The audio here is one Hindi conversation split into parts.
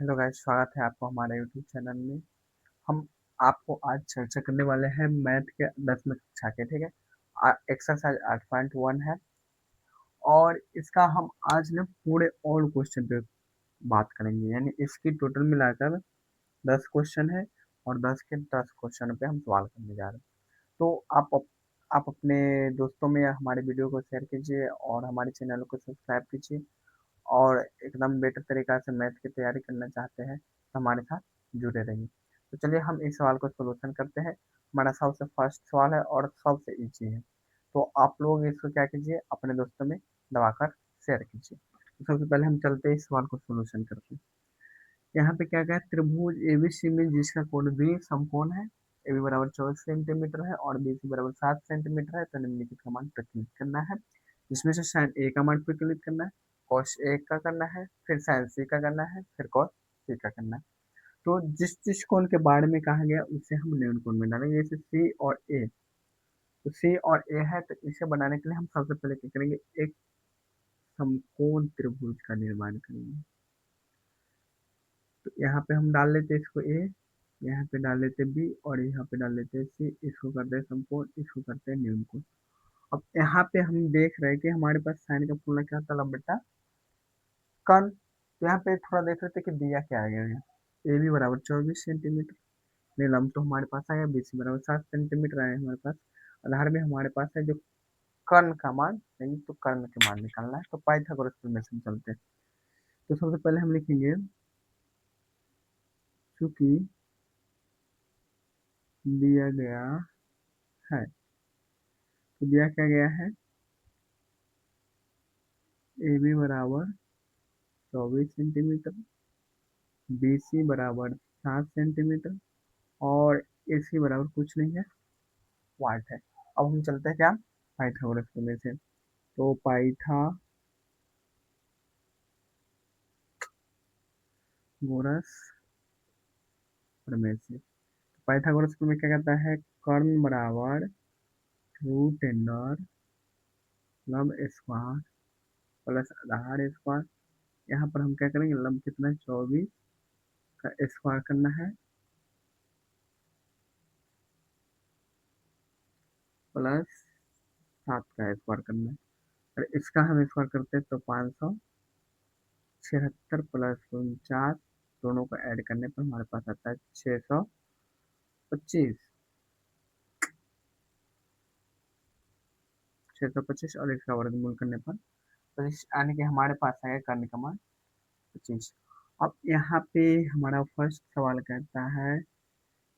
हेलो गाइस, स्वागत है आपको हमारे यूट्यूब चैनल में। हम आपको आज चर्चा करने वाले हैं मैथ के 10वीं कक्षा के। ठीक है, एक्सरसाइज 8.1 है और इसका हम आज ना पूरे ऑल क्वेश्चन पे बात करेंगे। यानी इसकी टोटल मिलाकर 10 क्वेश्चन है और 10 के 10 क्वेश्चन पे हम सवाल करने जा रहे हैं। तो आप अपने दोस्तों में हमारे वीडियो को शेयर कीजिए और हमारे चैनल को सब्सक्राइब कीजिए। और एकदम बेटर तरीका से मैथ की तैयारी करना चाहते हैं तो हमारे साथ जुड़े रहिए। तो चलिए हम इस सवाल को सोल्यूशन करते हैं। हमारा सबसे फर्स्ट सवाल है और सबसे इजी है। तो आप लोग इसको क्या कीजिए, अपने दोस्तों में दबाकर शेयर कीजिए। तो सबसे पहले हम चलते हैं इस सवाल को सोल्यूशन करते हैं। यहाँ पे क्या क्या है, त्रिभुज एबीसी में जिसका कोण बी समकोण है, ए बी बराबर 24 सेंटीमीटर है और बी सी बराबर 7 सेंटीमीटर है, तो निम्नलिखित का मान प्रकलित करना है। जिसमें से साइन ए का मान प्रकलित करना है, कॉस ए का करना है, फिर साइन सी का करना है, फिर कॉस सी का करना है। तो जिस जिस कोण के बारे में कहा गया उसे हम निम्न कोण में डालेंगे। जैसे सी और ए, तो सी और ए है तो इसे बनाने के लिए हम सबसे पहले क्या करेंगे, एक समकोण त्रिभुज का निर्माण करेंगे। तो यहाँ पे हम डाल लेते इसको ए, यहाँ पे डाल लेते बी और यहाँ पे डाल लेते सी। इसको करते हैं समकोण, इसको करते हैं न्यून कोण। अब यहाँ पे हम देख रहे हैं कि हमारे पास साइन का फॉर्मूला क्या होता है, लंबटा कर्ण। तो यहाँ पे थोड़ा देख रहे थे कि दिया क्या आ गया है, ए बी बराबर 24 सेंटीमीटर। नीलम तो हमारे पास आया, बी सी बराबर 7 सेंटीमीटर आया हमारे पास। आधार में हमारे पास है जो कर्ण का मान, नहीं तो कर्ण के मान निकालना है। तो पाइथागोरस प्रमेय चलते हैं। तो सबसे पहले हम लिखेंगे, चूंकि दिया गया है, तो दिया क्या गया है, ए बी बराबर 24 सेंटीमीटर, बी सी बराबर 7 सेंटीमीटर और ए सी बराबर कुछ नहीं है, 8 है। अब हम चलते हैं क्या, पाइथागोरस प्रमेय से। तो पाइथागोरस प्रमेय से, पाइथागोरस प्रमेय क्या कहता है, कर्ण बराबर रूट अंडर लब स्क्वायर प्लस आधार स्क्वायर। यहाँ पर हम क्या करेंगे, लब कितना है, 24 का स्क्वायर करना है प्लस 7 का स्क्वायर करना है। और इसका हम स्क्वायर करते हैं तो 576 प्लस 49, दोनों को ऐड करने पर हमारे पास आता है 625। 625 और इसका वर्गमूल करने पर 25, यानी कि हमारे पास आएगा कर्ण का मान 25। अब यहाँ पे हमारा फर्स्ट सवाल कहता है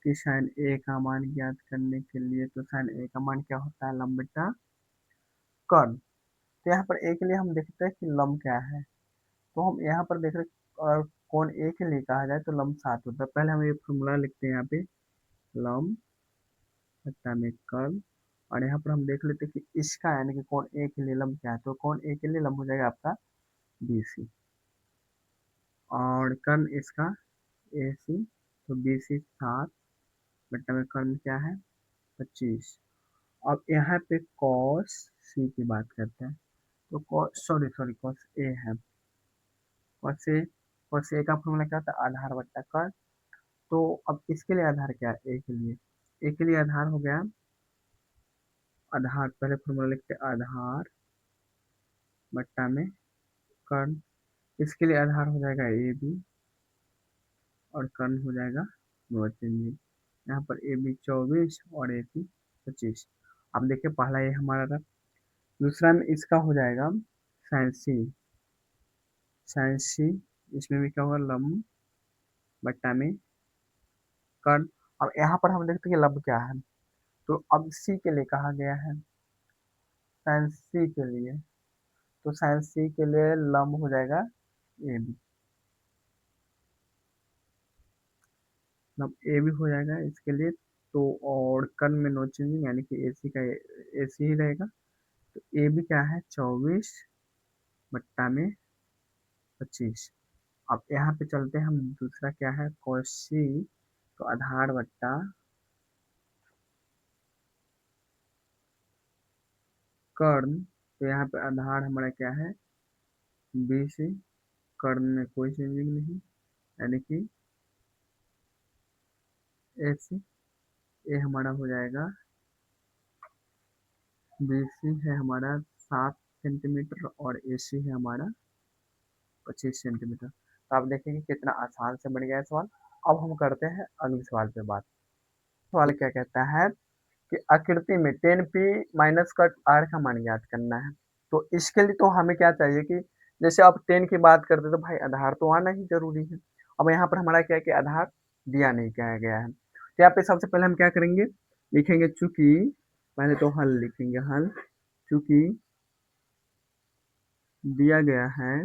कि साइन ए का मान ज्ञात करने के लिए, तो साइन ए का मान क्या होता है, लंब बटा कर्ण। तो यहाँ पर ए के लिए हम देखते हैं कि लंब क्या है। तो हम यहाँ पर देख रहे हैं, और कोण ए के लिए कहा जाए तो लंब 7 होता है। पहले हम ये फॉर्मूला लिखते हैं यहाँ पे, लंब बटा में कर्ण। और यहाँ पर हम देख लेते हैं कि इसका यानी कि कोण ए के लिए लंब क्या है, तो कोण ए के लिए लंब हो जाएगा आपका बी सी और कर्ण इसका ए सी। तो बी सी 7 बटा में कर्ण क्या है, 25। अब यहाँ पे कॉस सी की बात करते हैं। तो cos, sorry sorry, cos A है। कॉस ए का फॉर्मूला क्या होता है, आधार बट्टा कर। तो अब इसके लिए आधार क्या है, ए के लिए, ए के लिए आधार हो गया, आधार पहले फॉर्मूला लिखते हैं, आधार बट्टा में कर्ण। इसके लिए आधार हो जाएगा ए बी और कर्ण हो जाएगा 9 यहाँ पर ए बी 24 और ए सी 25। अब देखिए पहला ये हमारा रहा। दूसरा में इसका हो जाएगा साइन सी, साइन सी। इसमें भी क्या होगा, लंब बट्टा में कर्ण। अब यहाँ पर हम देखते हैं कि लंब क्या है, तो अब सी के लिए कहा गया है, साइन सी के लिए। तो साइन सी के लिए लंब हो जाएगा ए बी, मतलब ए बी हो जाएगा इसके लिए। तो और कर्ण में नो चेंजिंग, यानी कि ए सी का ए सी ही रहेगा। तो ए बी क्या है, 24 बट्टा में 25। अब यहाँ पे चलते हैं हम, दूसरा क्या है, cos c। तो आधार बट्टा कर्ण। तो यहाँ पे आधार हमारा क्या है, बी सी, कर्ण में कोई चेंजिंग नहीं। यानी कि ए सी, ए हमारा हो जाएगा, बी सी है हमारा 7 सेंटीमीटर और ए सी है हमारा 25 सेंटीमीटर। तो आप देखेंगे कितना आसान से बन गया सवाल। अब हम करते हैं अगले सवाल पे बात। सवाल क्या कहता है कि आकृति में 10p माइनस कट आर का मान ज्ञात करना है। तो इसके लिए तो हमें क्या चाहिए कि जैसे आप 10 की बात करते तो भाई आधार तो आना ही जरूरी है। अब यहाँ पर हमारा क्या है कि आधार दिया नहीं किया गया है, तो यहाँ पे सबसे पहले हम क्या करेंगे, लिखेंगे चूंकि, पहले तो हल लिखेंगे, हल चूंकि दिया गया है,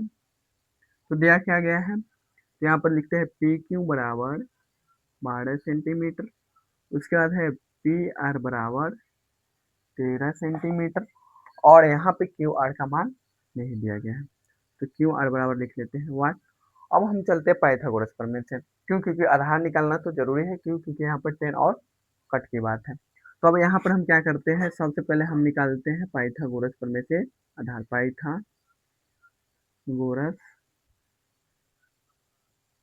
तो दिया क्या गया है, तो यहाँ पर लिखते हैं पी क्यू बराबर 12 सेंटीमीटर, उसके बाद है पी आर बराबर 13 सेंटीमीटर, और यहाँ पे क्यू आर का मान नहीं दिया गया है, तो क्यू आर बराबर लिख लेते हैं वाट। अब हम चलते हैं पाइथागोरस प्रमेय से, क्यों, क्योंकि आधार निकालना तो जरूरी है, क्यों, क्योंकि यहाँ पर 10 और कट की बात है। तो अब यहाँ पर हम क्या करते हैं, सबसे पहले हम निकालते हैं पाइथागोरस प्रमेय से आधार, पाइथागोरस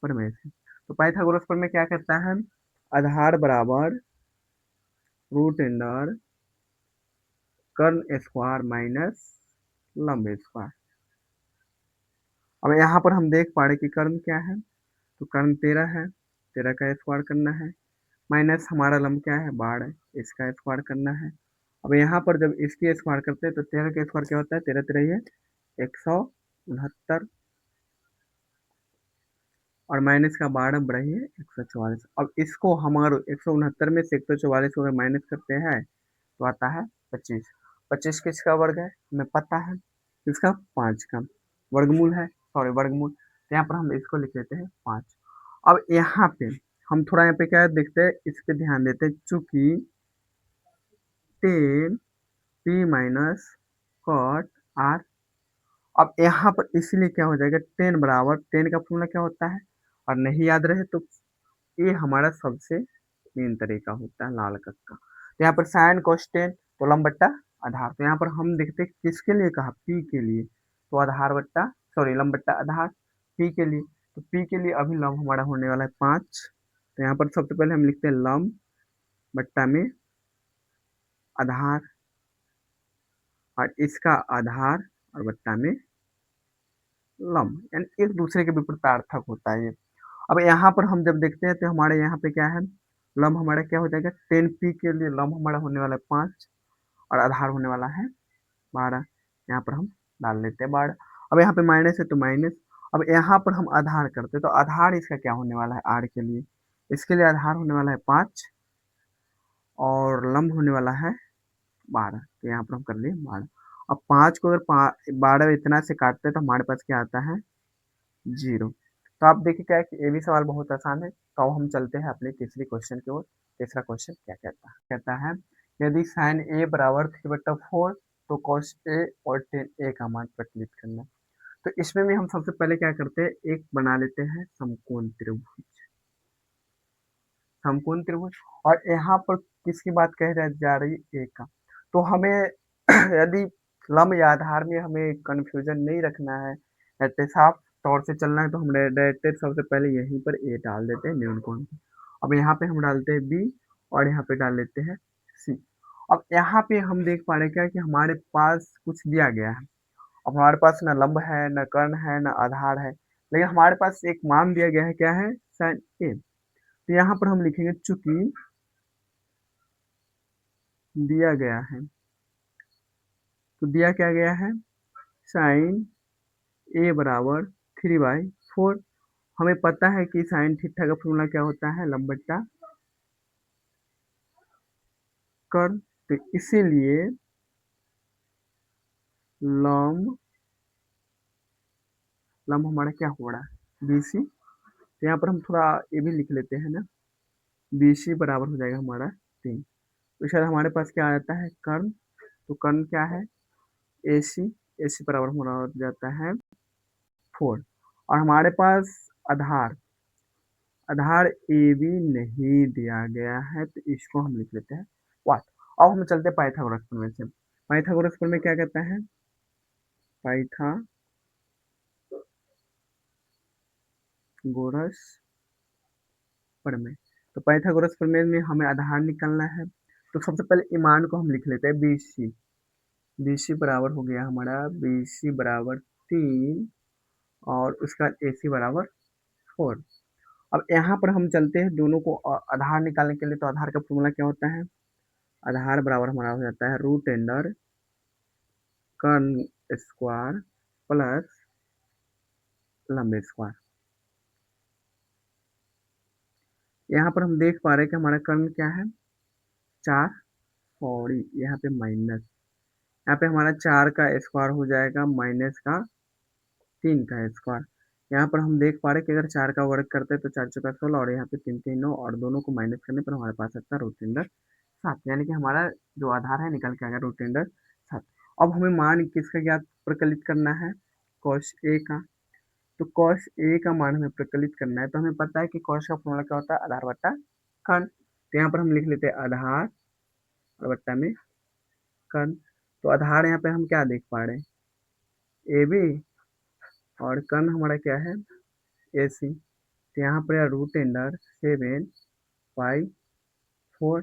प्रमेय से। तो पाइथागोरस प्रमेय क्या कहता है, आधार बराबर रूट अंडर कर्ण स्क्वायर माइनस लंब स्क्वायर। अब यहाँ पर हम देख पा रहे कि कर्ण क्या है, तो कर्ण 13 है, 13 का स्क्वायर करना है, माइनस हमारा लंब क्या है 12, इसका स्क्वायर करना है। अब यहाँ पर जब इसकी स्क्वायर करते हैं तो 13 का स्क्वायर क्या होता है, 13 13 है 169, और माइनस का 12 बड़ा ही है 144। अब इसको हमारे 169 में से 144 को अगर माइनस करते हैं तो आता है 25। 25 किसका वर्ग है हमें पता है, इसका 5 का वर्गमूल है, सॉरी वर्गमूल, तो यहाँ पर हम इसको लिख लेते हैं 5। अब यहाँ पे हम थोड़ा यहाँ पे क्या देखते हैं, इस पे ध्यान देते हैं, चूंकि 10p माइनस कॉट आर। अब यहाँ पर इसीलिए क्या हो जाएगा, 10 बराबर 10 का फॉर्मूला क्या होता है, और नहीं याद रहे तो ये हमारा सबसे मेन तरीका होता है लाल कट का। तो यहाँ पर साइन कोस्टेन तो लंब बट्टा आधार, तो यहाँ पर हम देखते हैं किसके लिए कहा, पी के लिए, तो आधार बट्टा, सॉरी लंब बट्टा आधार पी के लिए। तो पी के लिए अभी लंब हमारा होने वाला है 5, तो यहाँ पर सबसे पहले हम लिखते हैं लंब बट्टा में आधार, और इसका आधार और बट्टा में लंब, यानी एक दूसरे के विपरीतार्थक होता है ये। अब यहाँ पर हम जब देखते हैं तो हमारे यहाँ पे क्या है, लंब हमारा क्या हो जाएगा, 10p के लिए लंब हमारा होने वाला है 5 और आधार होने वाला है 12, यहाँ पर हम डाल लेते हैं 12। अब यहाँ पे माइनस है तो माइनस, अब यहाँ पर हम आधार करते हैं तो आधार इसका क्या होने वाला है आर के लिए, इसके लिए आधार होने वाला है 5 और लंब होने वाला है 12, तो यहाँ पर हम कर लिए 12। अब 5 को अगर 12 इतना से काटते हैं तो हमारे पास क्या आता है 0। तो आप देखिए क्या है कि ये भी सवाल बहुत आसान है। तो अब हम चलते हैं अपने तीसरी क्वेश्चन की ओर। तीसरा क्वेश्चन क्या कहता है, यदि साइन ए बराबर 3/4 तो कॉस ए और टेन ए का मान प्रकलित करना। तो इसमें भी हम सबसे पहले क्या करते हैं, एक बना लेते हैं समकोण त्रिभुज, समकोण त्रिभुज, और यहाँ पर किसकी बात कह जा रही है, ए का। तो हमें यदि लंब या आधार में हमें कंफ्यूजन नहीं रखना है, ऐसे साफ तौर से चलना है, तो हम डायरेक्ट सबसे पहले यहीं पर ए डाल देते हैं न्यून कोण पे। अब यहाँ पे हम डालते हैं बी और यहाँ पे डाल लेते हैं सी। अब यहाँ पे हम देख पा रहे हैं क्या कि हमारे पास कुछ दिया गया है। अब हमारे पास ना लंब है, ना कर्ण है, ना आधार है, लेकिन हमारे पास एक मान दिया गया है, क्या है, साइन ए। तो यहाँ पर हम लिखेंगे चूंकि दिया गया है, तो दिया क्या गया है, साइन ए बराबर 3/4। हमें पता है कि साइन थीटा का फॉर्मूला क्या होता है, लंब बट्टा कर्ण, तो इसीलिए लंब, लंब हमारा क्या हो रहा है बी सी। तो यहाँ पर हम थोड़ा ये भी लिख लेते हैं ना, बी सी बराबर हो जाएगा हमारा 3। तो शायद हमारे पास क्या आ जाता है कर्ण, तो कर्ण क्या है ए सी, ए सी बराबर हमारा हो जाता है 4। और हमारे पास आधार, आधार ए बी नहीं दिया गया है, तो इसको हम लिख लेते हैं वाट। अब हम चलते हैं पाइथागोरस प्रमेय से। पाइथागोरस प्रमेय क्या कहता है, पाइथागोरस गोरस प्रमेय। तो पाइथागोरस प्रमेय में हमें आधार निकालना है। तो सबसे पहले ईमान को हम लिख लेते हैं BC। BC बराबर हो गया हमारा BC बराबर 3 और उसका AC बराबर 4। अब यहाँ पर हम चलते हैं दोनों को आधार निकालने के लिए। तो आधार का फॉर्मूला क्या होता है? आधार बराबर हमारा हो जाता है रूट अंडर कर्ण स्क्वायर प्लस लंब स्क्वायर। यहाँ पर हम देख पा रहे हैं कि हमारा कर्ण क्या है 4, सॉरी यहाँ पे माइनस, यहाँ पे हमारा 4 का स्क्वायर हो जाएगा माइनस का 3 का स्क्वायर। यहाँ पर हम देख पा रहे हैं कि अगर 4 का वर्ग करते हैं तो 4 चौका 16 और यहाँ पे 3 3 9 और दोनों को माइनस करने पर हमारे पास आता है रूट अंडर 7। यानी कि हमारा जो आधार है निकल के आ गया रूट अंडर 7। अब हमें मान किसका ज्ञात प्रकलित करना है? कॉस ए का। तो कॉस ए का मान हमें प्रकलित करना है। तो हमें पता है कि कॉस का फॉर्मूला क्या होता है? आधार बट्टा कर्ण। तो यहाँ पर हम लिख लेते हैं आधार और बट्टा में कर्ण। तो आधार यहाँ पे हम क्या देख पा रहे हैं? ए बी और कर्ण हमारा क्या है? ए सी। तो यहाँ पर रूट अंडर 7 5 4।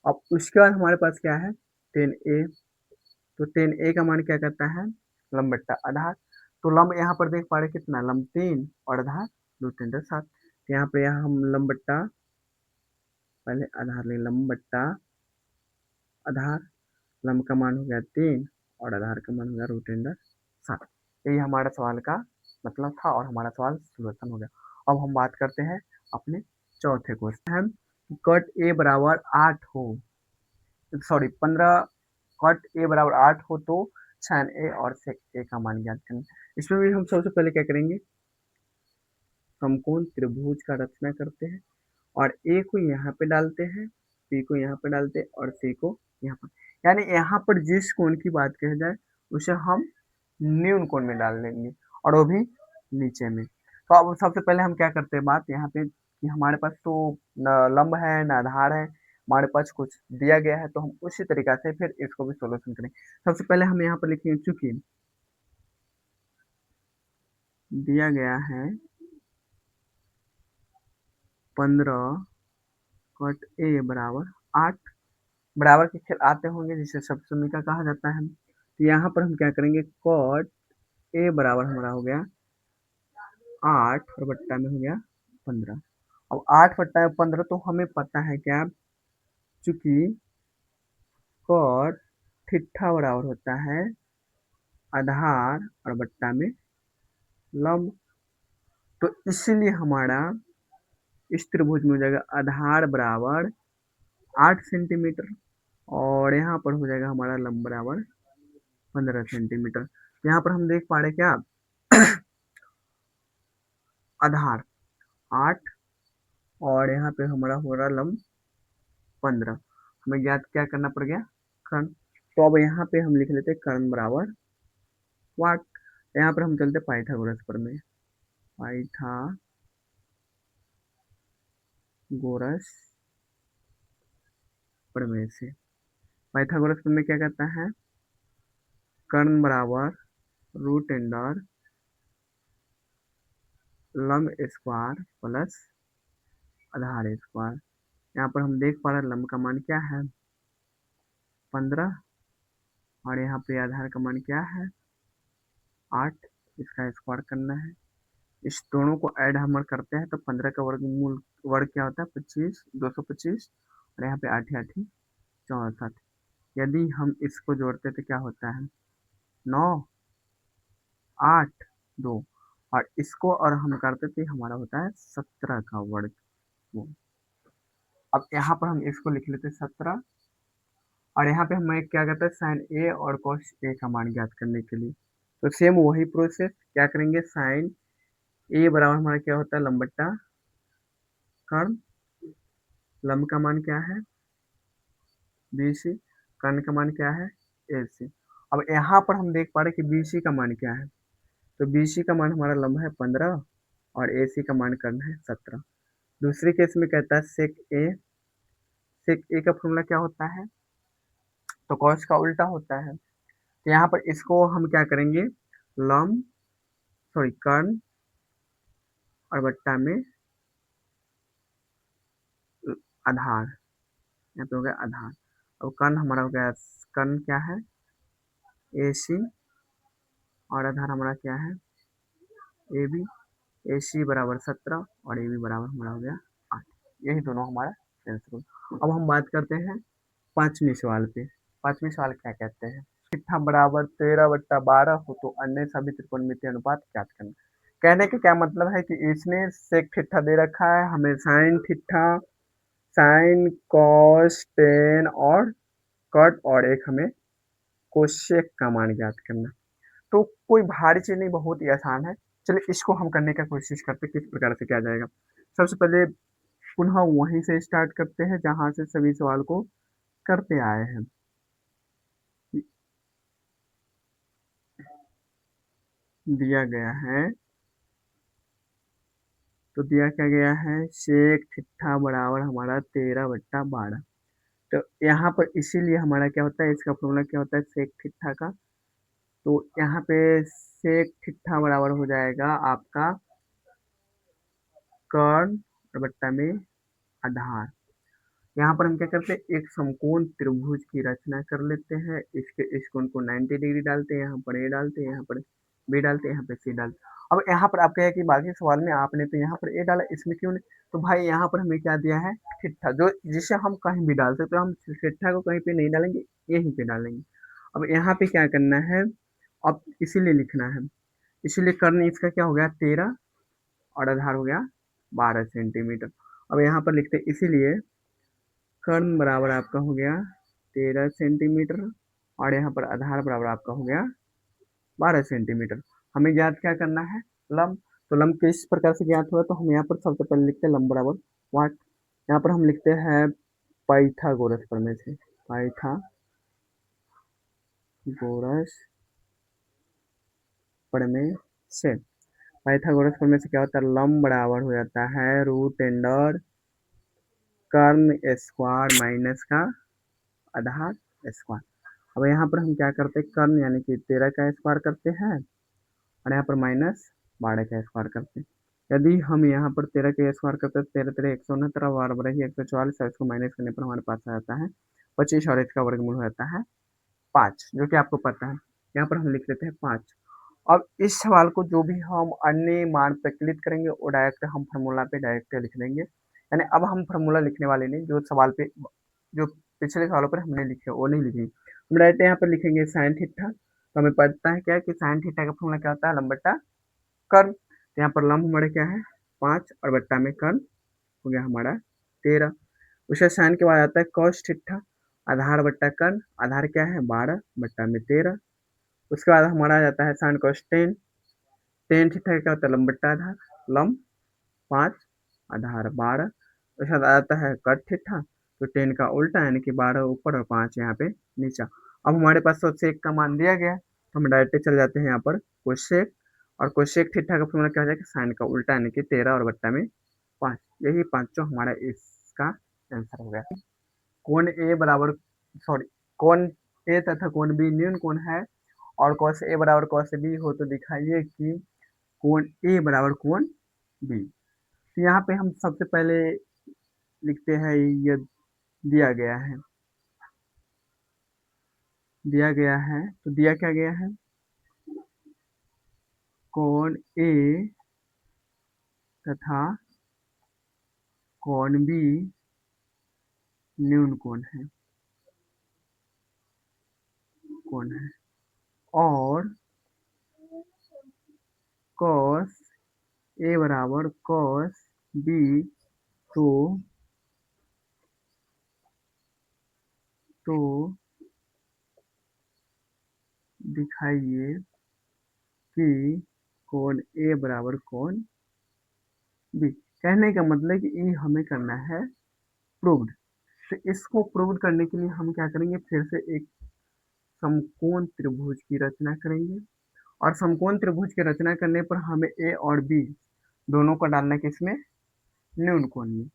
अब उसके बाद हमारे पास क्या है? 10a। तो 10a का मान क्या कहता है? लंब बट्टा आधार। तो लंब यहाँ पर देख पा रहे कितना? लंब 3 और आधार रूट अंडर 7। तो यहाँ पे यहाँ हम लंब बट्टा पहले आधार ले लंब बट्टा आधार। लंब का मान हो गया 3 और आधार का मान हो गया रूट अंडर 7। यही हमारा सवाल का मतलब था और हमारा सवाल सॉल्यूशन हो गया। अब हम बात करते हैं अपने चौथे क्वेश्चन है कट ए बराबर 8 हो, सॉरी 15, कट ए बराबर 8 हो तो साइन ए और सेक ए का मान ज्ञात करें। इसमें भी हम सबसे पहले क्या करेंगे? समकोण त्रिभुज का रचना करते हैं और ए को यहाँ पे डालते हैं, बी को यहाँ पे डालते हैं और सी को यहाँ पर। यानी यहाँ पर जिस कोण की बात कही जाए उसे हम न्यून कोण में डाल देंगे और वो भी नीचे में। तो अब सबसे पहले हम क्या करते हैं बात यहाँ पे कि हमारे पास तो न लंब है न आधार है, हमारे पास कुछ दिया गया है तो हम उसी तरीका से फिर इसको भी सोल्यूशन करें। सबसे पहले हम यहाँ पर लिखेंगे चूंकि दिया गया है 15 कट ए बराबर 8, बराबर के खेल आते होंगे जिसे सप्तमी का कहा जाता है। तो यहाँ पर हम क्या करेंगे? कॉट ए बराबर हमारा हो गया 8 और बट्टा में हो गया 15। अब 8 बट्टा में 15 तो हमें पता है क्या? चूंकि कॉट थीटा बराबर होता है आधार और बट्टा में लंब। तो इसीलिए हमारा इस त्रिभुज में हो जाएगा आधार बराबर 8 सेंटीमीटर और यहाँ पर हो जाएगा हमारा लंब बराबर 15 सेंटीमीटर। यहाँ पर हम देख पा रहे क्या? आधार 8 और यहाँ पे हमारा हो रहा लंब 15। हमें ज्ञात क्या करना पड़ गया? कर्ण। तो अब यहाँ पे हम लिख लेते कर्ण बराबर वाट। यहाँ पर हम चलते पाइथागोरस प्रमेय। पाइथागोरस प्रमेय से पाइथागोरस प्रमेय क्या कहता है? कर्ण बराबर रूट अंडर लंब स्क्वायर प्लस आधार स्क्वायर। यहाँ पर हम देख पा रहे हैं लंब का मान क्या है? 15 और यहाँ पे आधार का मान क्या है? 8। इसका स्क्वायर करना है। इस दोनों को ऐड हम करते हैं तो 15 का वर्गमूल वर्ग क्या होता है? 25, 225 और यहाँ पे 8 8 64। यदि हम इसको जोड़ते तो क्या होता है? 9 8 2 और इसको और हम करते तो हमारा होता है 17 का वर्गमूल। अब यहाँ पर हम इसको लिख लेते 17 और यहाँ पे हमें क्या कहता है? साइन ए और कॉस ए का मान ज्ञात करने के लिए। तो सेम वही प्रोसेस क्या करेंगे? साइन ए बराबर हमारा क्या होता है? लंब बट्टा कर्ण। लंब का मान क्या है? BC। कर्ण का मान क्या है? AC। अब यहाँ पर हम देख पा रहे कि BC का मान क्या है? तो BC का मान हमारा लंब है 15 और AC का मान कर्ण है 17। दूसरे केस में कहता है सेक ए। सेक ए का फॉर्मूला क्या होता है? तो कॉस का उल्टा होता है। तो यहाँ पर इसको हम क्या करेंगे? लंब, सॉरी कर्ण और बट्टा में आधार, यहाँ पे हो गया आधार। अब कर्ण हमारा हो गया, कर्ण क्या है AC, और आधार हमारा क्या है AB। AC बराबर 17 और AB बराबर हमारा हो गया 8। यही दोनों हमारा आंसर होगा। अब हम बात करते हैं पांचवें सवाल पे। पांचवें सवाल क्या कहते हैं, थीटा बराबर 13/12 हो तो अन्य सभी त्रिकोणमितीय अनुपात ज्ञात करना। कहने का क्या मतलब है कि इसने सेक थीटा दे रखा है, हमें sine theta, sine cos tan और कट, और एक हमें कोसेक का मान ज्ञात करना। तो कोई भारी चीज नहीं, बहुत ही आसान है। चलिए इसको हम करने का कोशिश करते हैं, किस प्रकार से किया जाएगा। सबसे पहले पुनः वहीं से स्टार्ट करते हैं जहां से सभी सवाल को करते आए हैं। दिया गया है, तो दिया क्या गया है, सेक थीटा बराबर हमारा 13/12। तो यहाँ पर इसीलिए हमारा क्या होता है, इसका फॉर्मूला क्या होता है सेक थीटा का। तो यहाँ पे सेक थीटा बराबर हो जाएगा आपका कर्ण और बट्टा में आधार। यहाँ पर हम क्या करते हैं, एक समकोण त्रिभुज की रचना कर लेते हैं। इसके इस कोण को 90 डिग्री डालते हैं, यहाँ पर ए डालते हैं, यहाँ पर बी डालते हैं, यहाँ पे सी डालते हैं। अब यहाँ पर आप कहे कि बाकी सवाल में आपने तो यहाँ पर ए डाला, इसमें क्यों नहीं। तो भाई यहाँ पर हमें क्या दिया है थीटा, जो जिसे हम कहीं भी डाल सकते, तो हम थीटा को कहीं पे नहीं डालेंगे, यहीं पे डालेंगे। अब यहाँ पे क्या करना है, अब इसीलिए लिखना है, इसीलिए कर्ण इसका क्या हो गया 13 और आधार हो गया 12 सेंटीमीटर। अब यहाँ पर लिखते हैं इसीलिए कर्ण बराबर आपका हो गया 13 सेंटीमीटर और यहाँ पर आधार बराबर आपका हो गया 12 सेंटीमीटर। हमें ज्ञात क्या करना है, लंब। तो लंब किस प्रकार से ज्ञात हुआ, तो हम यहाँ पर सबसे पहले लिखते हैं लंब बराबर वाट। यहाँ पर हम लिखते हैं पाइथागोरस प्रमेय से, पाइथागोरस प्रमेय से। पाइथागोरस प्रमेय से क्या होता है, लंब बराबर हो जाता है रूट अंडर कर्ण स्क्वायर माइनस का आधार स्क्वायर। अब यहाँ पर हम क्या करते हैं, कर्ण यानी कि 13 का स्क्वायर करते हैं और यहाँ पर माइनस 12 का स्क्वायर करते हैं। यदि हम यहाँ पर 13 का स्क्वायर करते हैं, 13 13 169 और 12 ही 144 है, इसको माइनस करने पर हमारे पास आ जाता है 25 और इसका वर्गमूल हो जाता है 5, जो कि आपको पता है। यहाँ पर हम लिख लेते हैं 5। अब इस सवाल को जो भी हम अन्य मान पर क्लिक करेंगे वो डायरेक्ट हम फार्मूला पे डायरेक्ट लिख देंगे। यानी अब हम फार्मूला लिखने वाले नहीं, जो सवाल पे जो पिछले सवालों पर हमने लिखे वो नहीं लिखेंगे, हम डायरेक्ट यहाँ पर लिखेंगे साइन थीटा। तो हमें पता है क्या कि साइन थीटा का फॉर्मूला क्या होता है, लंब बट्टा कर्ण। तो यहाँ पर लंब हमारा क्या है 5 और बट्टा में कर्ण हो गया हमारा 13। उसके साइन के बाद आता है कॉस थीटा, आधार बट्टा कर्ण, आधार क्या है 12 बट्टा में 13। उसके बाद हमारा आ जाता है sine cos tan, tan theta क्या होता है लंब बट्टा आधार, लंब 5 आधार 12। उसके बाद आता है कट थीटा, तो 10 का उल्टा यानी कि 12 ऊपर और 5 यहाँ पे नीचा। अब हमारे पास तो सेक का मान दिया गया, तो हम डायरेक्ट चल जाते हैं यहाँ पर कोसेक, और कोसेक थीटा का फॉर्मूला क्या हो जाएगा साइन का उल्टा यानी कि 13 और बट्टा में 5। यही पांचों हमारा इसका आंसर हो गया। कोण ए बराबर, सॉरी, कोण ए तथा कोण बी न्यून कोण है और कॉस ए बराबर कॉस बी हो तो दिखाइए कि कोण ए बराबर कोण बी। तो यहाँ पे हम सबसे पहले लिखते हैं, ये दिया गया है, दिया गया है, तो दिया क्या गया है, कोण ए तथा कोण बी न्यून कोण है और कॉस ए बराबर कॉस बी, तो तो दिखाइए कि कोण ए बराबर कोण बी। कहने का मतलब कि ये हमें करना है प्रूव्ड। तो इसको प्रूव करने के लिए हम क्या करेंगे, फिर से एक समकोण त्रिभुज की रचना करेंगे, और समकोण त्रिभुज की रचना करने पर हमें ए और बी दोनों को डालना है किसमें, न्यून कोण में।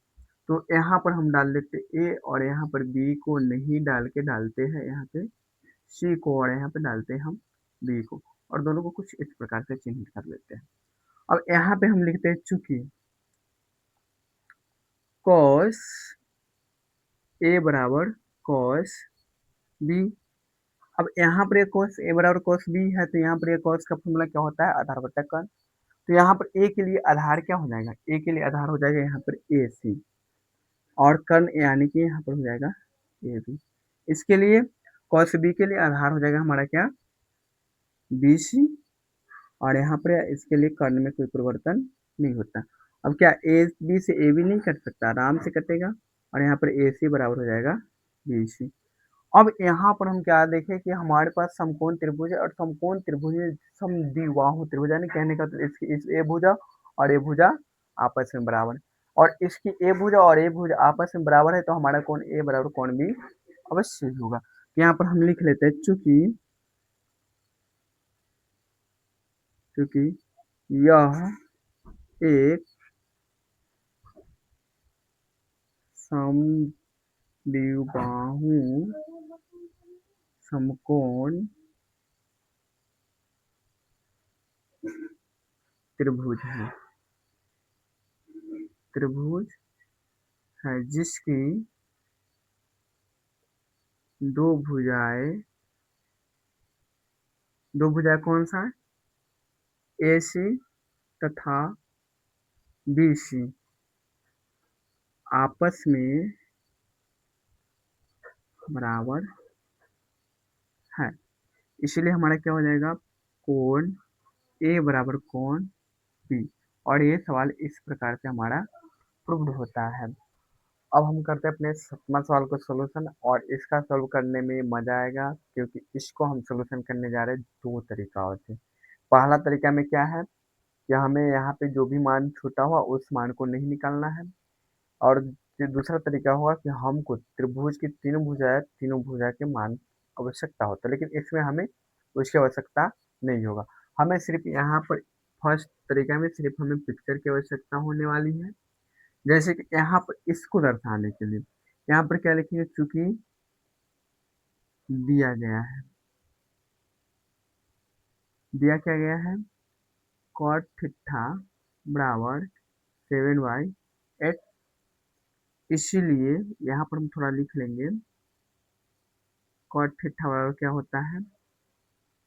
तो यहाँ पर हम डाल लेते ए और यहाँ पर बी को नहीं डाल के डालते हैं यहाँ पे सी को, और यहाँ पे डालते हैं हम बी को, और दोनों को कुछ इस प्रकार से चिन्हित कर लेते हैं। अब यहाँ पे हम लिखते हैं चूंकि कॉस ए बराबर कॉस बी। अब यहाँ पर ये कॉस ए बराबर कॉस बी है, तो यहाँ पर ये कॉस का फॉर्मूला क्या होता है, आधार बटा कर्ण। तो यहाँ पर ए के लिए आधार क्या हो जाएगा, ए के लिए आधार हो जाएगा यहाँ पर ए सी, और कर्ण यानी कि यहाँ पर हो जाएगा ए बी। इसके लिए कॉस बी के लिए आधार हो जाएगा हमारा क्या, बी सी, और यहाँ पर इसके लिए कर्ण में कोई परिवर्तन नहीं होता। अब क्या ए बी से ए बी नहीं कट सकता, आराम से कटेगा, और यहाँ पर ए सी बराबर हो जाएगा बी सी। अब यहाँ पर हम क्या देखें कि हमारे पास समकोण त्रिभुज है, और समकोण त्रिभुज में समद्विबाहु त्रिभुज, यानी कहने का तो इसकी इस ए भुजा और ए भुजा आपस में बराबर है, और इसकी ए भुजा और ए भुजा आपस में बराबर है, तो हमारा कोण ए बराबर कोण बी अवश्य होगा। तो यहाँ पर हम लिख लेते हैं चूंकि यह एक समद्विबाहु समकोण त्रिभुज है जिसकी दो भुजाएं कौन सा है, ए सी तथा बी सी आपस में बराबर है। इसलिए हमारा क्या हो जाएगा, कोण ए बराबर कोण बी। और ये सवाल इस प्रकार से हमारा प्रूव्ड होता है। अब हम करते हैं अपने 7वां सवाल को सोल्यूशन, और इसका सॉल्व करने में मजा आएगा, क्योंकि इसको हम सोल्यूशन करने जा रहे हैं दो तरीकाओं से। पहला तरीका में क्या है कि हमें यहाँ पे जो भी मान छूटा हुआ उस मान को नहीं निकालना है, और जो दूसरा तरीका होगा कि हमको त्रिभुज की तीनों भुजा के मान आवश्यकता होता है, लेकिन इसमें हमें उसकी आवश्यकता नहीं होगा। हमें सिर्फ यहाँ पर फर्स्ट तरीका में सिर्फ हमें पिक्चर की आवश्यकता होने वाली है। जैसे कि यहाँ पर इसको दर्शाने के लिए यहाँ पर क्या लिखेंगे, चूंकि दिया गया है, दिया क्या गया है, cot थीटा बराबर 7/8। इसीलिए यहाँ पर हम थोड़ा लिख लेंगे, cot थीटा बराबर क्या होता है,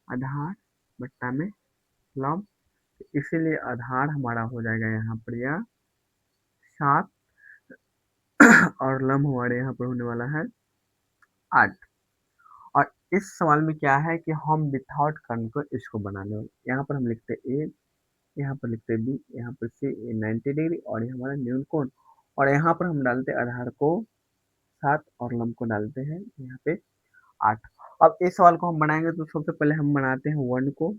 आधार बट्टा में लंब। इसीलिए आधार हमारा हो जाएगा यहाँ पर यह 7, और लंब हमारे यहाँ पर होने वाला है 8। और इस सवाल में क्या है कि हम विथआउट कर्ण को इसको बनाने वाले, यहाँ पर हम लिखते ए, यहाँ पर लिखते बी, यहाँ पर सी, 90 डिग्री, और ये हमारा न्यून कोण, और यहाँ पर हम डालते आधार को 7 और लंब को डालते हैं यहाँ पे 8। अब इस सवाल को हम बनाएंगे तो सबसे पहले हम बनाते हैं वन को।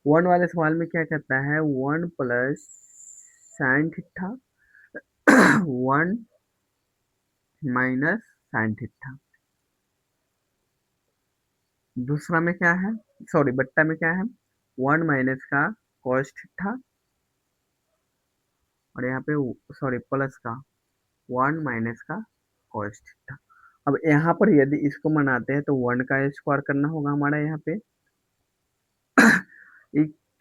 वन वाले सवाल में क्या कहता है, 1 plus sine theta 1 minus sine theta. दूसरा में क्या है, सॉरी बट्टा में क्या है, 1 माइनस का कॉस थीटा, और यहाँ पे सॉरी प्लस का 1 माइनस का कॉस थीटा। अब यहाँ पर यदि इसको मनाते हैं तो 1 का स्क्वायर करना होगा हमारा यहाँ पे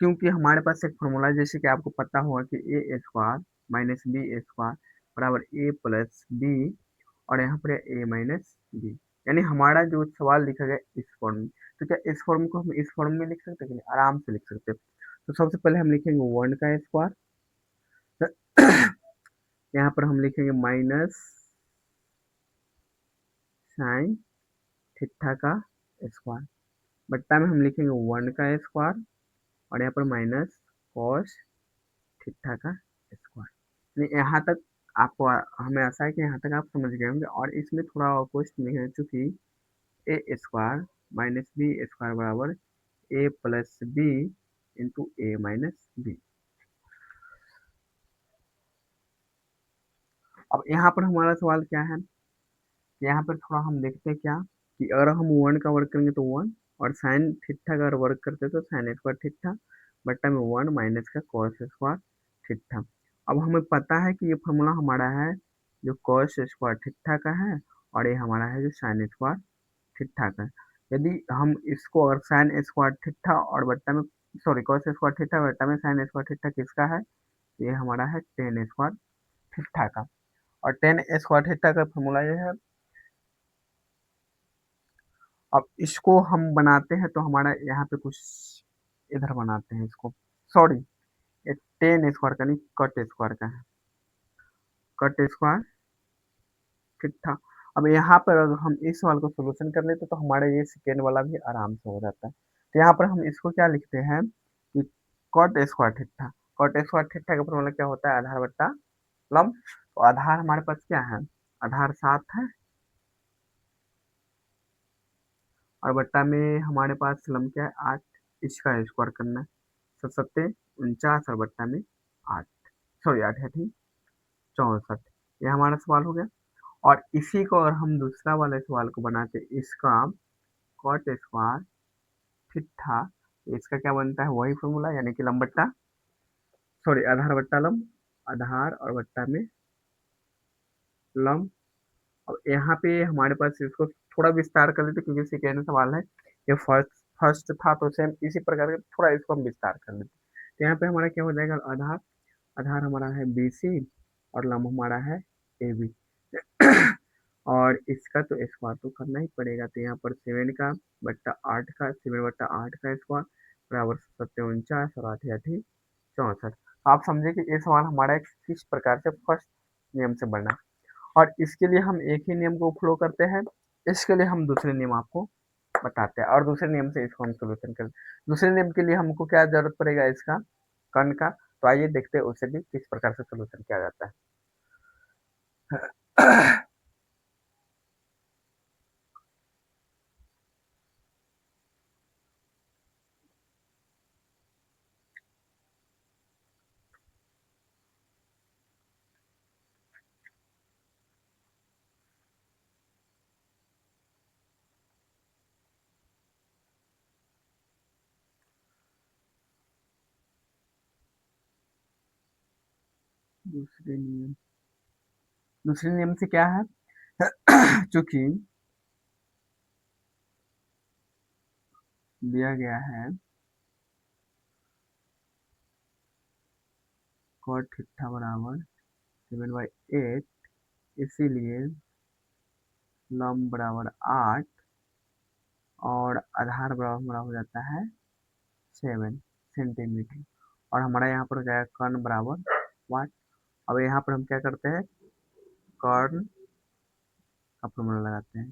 क्योंकि हमारे पास एक फॉर्मूला, जैसे कि आपको पता होगा कि ए स्क्वायर माइनस बी स्क्वायर बराबर ए प्लस बी, और यहाँ पर ए माइनस बी। यानी हमारा जो सवाल लिखा गया इस फॉर्म में, तो क्या इस फॉर्म को हम इस फॉर्म में लिख सकते हैं, आराम से लिख सकते हैं। तो सबसे पहले हम लिखेंगे 1 का स्क्वायर, यहाँ पर हम लिखेंगे माइनस साइन थीटा का स्क्वायर, बट्टा में हम लिखेंगे 1 का स्क्वायर, और यहाँ पर माइनस कॉस थीटा का स्क्वायर। यहाँ तक आपको हमें आशा है कि यहाँ तक आप समझ गए होंगे। और इसमें थोड़ा और क्वेश्चन नहीं है, चूंकि ए स्क्वायर माइनस बी स्क्वायर बराबर ए प्लस बी इंटू ए माइनस बी। अब यहाँ पर हमारा सवाल क्या है, यहाँ पर थोड़ा हम देखते हैं क्या कि अगर हम 1 का वर्क करेंगे तो 1, और साइन थीटा का अगर वर्क करते तो साइन स्क्वायर थीटा बट्टा में 1 माइनस का कॉस स्क्वायर थीटा। अब हमें पता है कि ये फॉर्मूला हमारा है जो कॉस स्क्वायर थीटा का है, और ये हमारा है जो साइन स्क्वायर थीटा का है। यदि हम इसको अगर साइन स्क्वायर थीटा और बट्टा में सॉरी कॉस स्क्वायर थीटा बटा में साइन स्क्वायर थीटा किसका है? ये हमारा है टेन स्क्वायर थीटा का। और टेन स्क्वायर थीटा का फॉर्मूला ये है। अब इसको हम बनाते हैं तो हमारा यहाँ पे कुछ इधर बनाते हैं इसको, सॉरी ये टेन स्क्वायर का नहीं कट स्क्वायर का है, कट स्क्वायर थीटा। अब यहाँ पर अगर हम इस सवाल को सोल्यूशन कर लेते तो हमारा ये सेकेंड वाला भी आराम से हो जाता है। तो यहाँ पर हम इसको क्या लिखते हैं कि cot square theta. Cot square theta का फॉर्मूला क्या होता है? आधार बट्टा लंब। तो आधार हमारे पास क्या है? आधार 7 है और बट्टा में हमारे पास लंब क्या है? 8। इसका स्क्वायर करना है। 7 7 49 और बट्टा में 8, सॉरी 8 है ठीक 64। ये हमारा सवाल हो गया। और इसी को अगर हम दूसरा वाले सवाल को बनाते इसका कॉट स्क्वायर थीटा, इसका क्या बनता है? वही फॉर्मूला यानी कि लंब बट्टा सॉरी आधार बट्टा लंब, आधार और बट्टा में लंब। अब यहाँ पे हमारे पास इसको थोड़ा विस्तार कर लेते क्योंकि सेकेंड सवाल है। ये फर्स्ट फर्स्ट था तो सेम इसी प्रकार का थोड़ा इसको हम विस्तार कर लेते। तो यहाँ पे हमारा क्या हो जाएगा? आधार, आधार हमारा है BC और लंब हमारा है AB। और इसका तो स्क्वायर तो करना ही पड़ेगा। तो यहाँ पर 7 का बट्टा 8 का 7 बट्टा 8 का स्क्वायर बराबर 7 49 और 8 8 64। आप समझे कि ये सवाल हमारा एक किस प्रकार से फर्स्ट नियम से बना। और इसके लिए हम एक ही नियम को फॉलो करते हैं, इसके लिए हम दूसरे नियम आपको बताते हैं और दूसरे नियम से इसको हम सोल्यूशन करें। दूसरे नियम के लिए हमको क्या जरूरत पड़ेगा? इसका कर्ण का। तो आइए देखते हैं उसे भी किस प्रकार से सोल्यूशन किया जाता है। दूसरे नियम, दूसरे नियम से क्या है? चूंकि दिया गया है cot थीटा बराबर 7/8, इसीलिए लंब बराबर 8 और आधार बराबर हमारा हो जाता है 7 सेंटीमीटर। और हमारा यहाँ पर हो जाएगा कर्ण बराबर 1। अब यहाँ पर हम क्या करते हैं? कर्ण का फॉर्मूला लगाते हैं।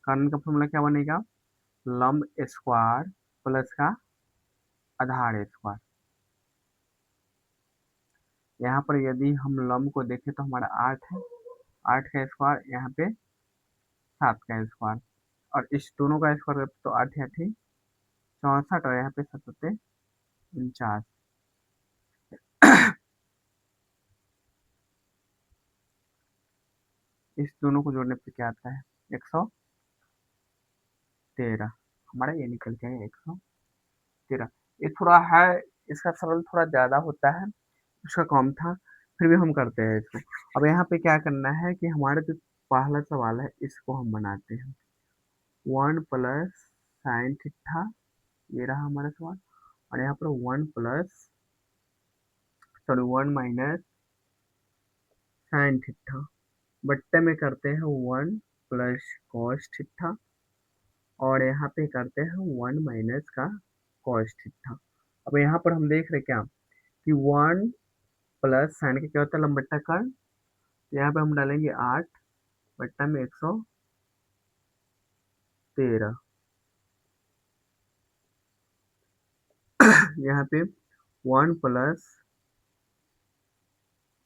कर्ण का फॉर्मूला क्या बनेगा? लंब स्क्वायर प्लस का आधार स्क्वायर। यहाँ पर यदि हम लंब को देखें तो हमारा 8 है, 8 का स्क्वायर यहाँ पे 7 का स्क्वायर और इस दोनों का स्क्वायर तो 8 है ठीक 64 और यहाँ पे 7 49। इस दोनों को जोड़ने पे क्या आता है? 113। हमारा ये निकल के है 113। ये थोड़ा है, इसका सरल थोड़ा ज्यादा होता है, उसका कम था, फिर भी हम करते हैं इसको। अब यहाँ पे क्या करना है कि हमारा जो पहला सवाल है इसको हम बनाते हैं 1 प्लस साइन थीटा, ये रहा हमारा सवाल। और यहाँ पर 1 माइनस साइन थीटा बट्टे में करते हैं 1 प्लस कॉस थीटा और यहाँ पे करते हैं 1 माइनस का कॉस थीटा। अब यहाँ पर हम देख रहे क्या कि 1 प्लस साइन का क्या होता है? लंबट्टा कर्ण। तो यहाँ पे हम डालेंगे 8 बट्टा में 113। यहाँ पे 1 प्लस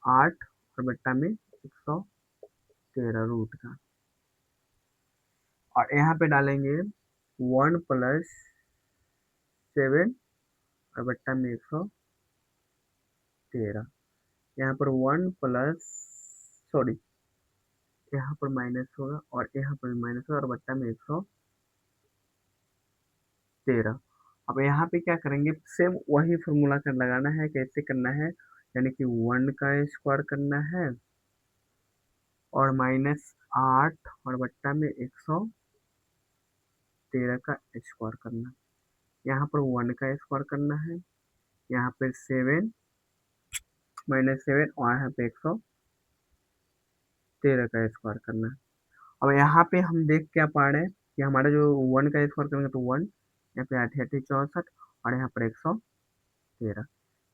8 और बट्टा में 113 रूट का। और यहाँ पे डालेंगे 1 प्लस 7 और बट्टा में 113। यहाँ पर 1 प्लस, सॉरी यहाँ पर माइनस होगा और यहाँ पर माइनस होगा और बट्टा में 113। अब यहाँ पे क्या करेंगे? सेम वही फॉर्मूला कर लगाना है। कैसे करना है? यानी कि 1 का स्क्वायर करना है और -8 और बट्टा में 113 का स्क्वायर करना। यहाँ पर 1 का स्क्वायर करना है, यहाँ पे 7 -7 और यहाँ पे 113 का स्क्वायर करना है। अब यहाँ पे हम देख क्या पा रहे हैं कि हमारा जो 1 का स्क्वायर करेंगे तो 1, यहाँ पे 8 8 64 और यहाँ पर 113,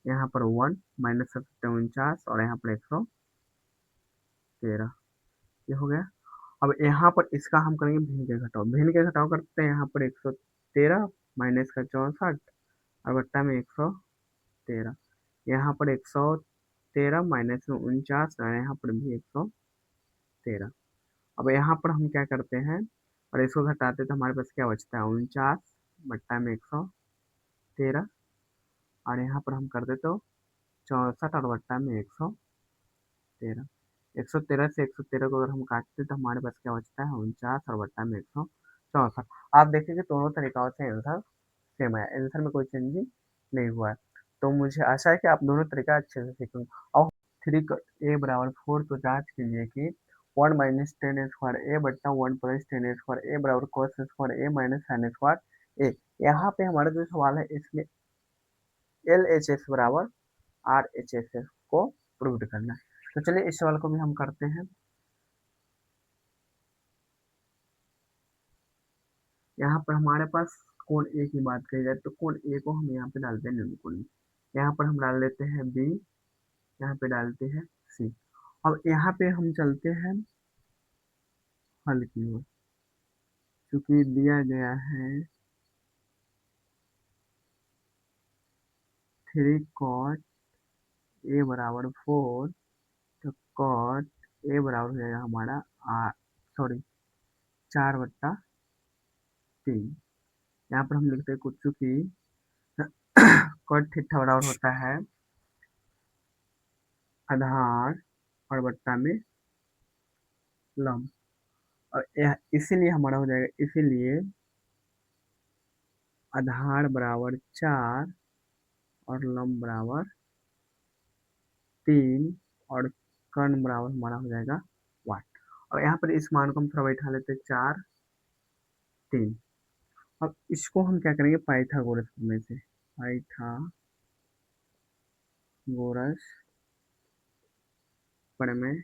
यहाँ पर 1 -7 49 और यहाँ पर 113, ये हो गया। अब यहाँ पर इसका हम करेंगे भिन्न के घटाव, भिन्न के घटाव करते हैं। यहाँ पर 113 माइनस का 64 और बट्टा में 113, यहाँ पर 113 माइनस में 49 और यहाँ पर भी 113। अब यहाँ पर हम क्या करते हैं और इसको घटाते तो हमारे पास क्या बचता है, 49 बट्टा में 113 और यहाँ पर हम कर देते हो 64 और बट्टा में 113। 113 से 113 को अगर हम काटते हैं तो हमारे पास क्या बचता है, 49 और बट्टा में 164। आप देखेंगे दोनों तरीकाओं से आंसर सेम है, आंसर में कोई चेंजिंग नहीं हुआ है। तो मुझे आशा है कि आप दोनों तरीका अच्छे से सीखेंगे। और 3 a = 4 तो जांच कीजिए कि 1 माइनस टेन स्क्वायर ए बट्टा 1 प्लस टेन स्क्वायर ए बराबर कॉस स्क्वायर ए माइनस साइन स्क्वायर ए। यहाँ पे हमारा जो सवाल है इसमें एल एच एस बराबर आर एच एस एस को प्रूव करना है। तो चलिए इस सवाल को भी हम करते हैं। यहाँ पर हमारे पास कोण ए की बात करी जाए तो कोण ए को हम यहाँ पे डालते हैं न्यूनकोणीय, यहाँ पर हम डाल देते हैं बी, यहाँ पे डालते हैं सी। अब यहाँ पे हम चलते हैं हल की ओर, क्योंकि दिया गया है 3 cot ए बराबर 4, तो cot ए बराबर हो जाएगा हमारा आर, सॉरी 4/3। यहाँ पर हम लिखते हैं कुछ, चूंकि cot थीटा बराबर होता है आधार और बट्टा में लंब, और इसीलिए हमारा हो जाएगा, इसीलिए आधार बराबर 4 और लंब बराबर 3 और कर्ण बराबर हमारा हो जाएगा 1। और यहाँ पर इस मान को हम थोड़ा बैठा लेते हैं 4 3। अब इसको हम क्या करेंगे, पाइथागोरस में से, पाइथागोरस प्रमेय।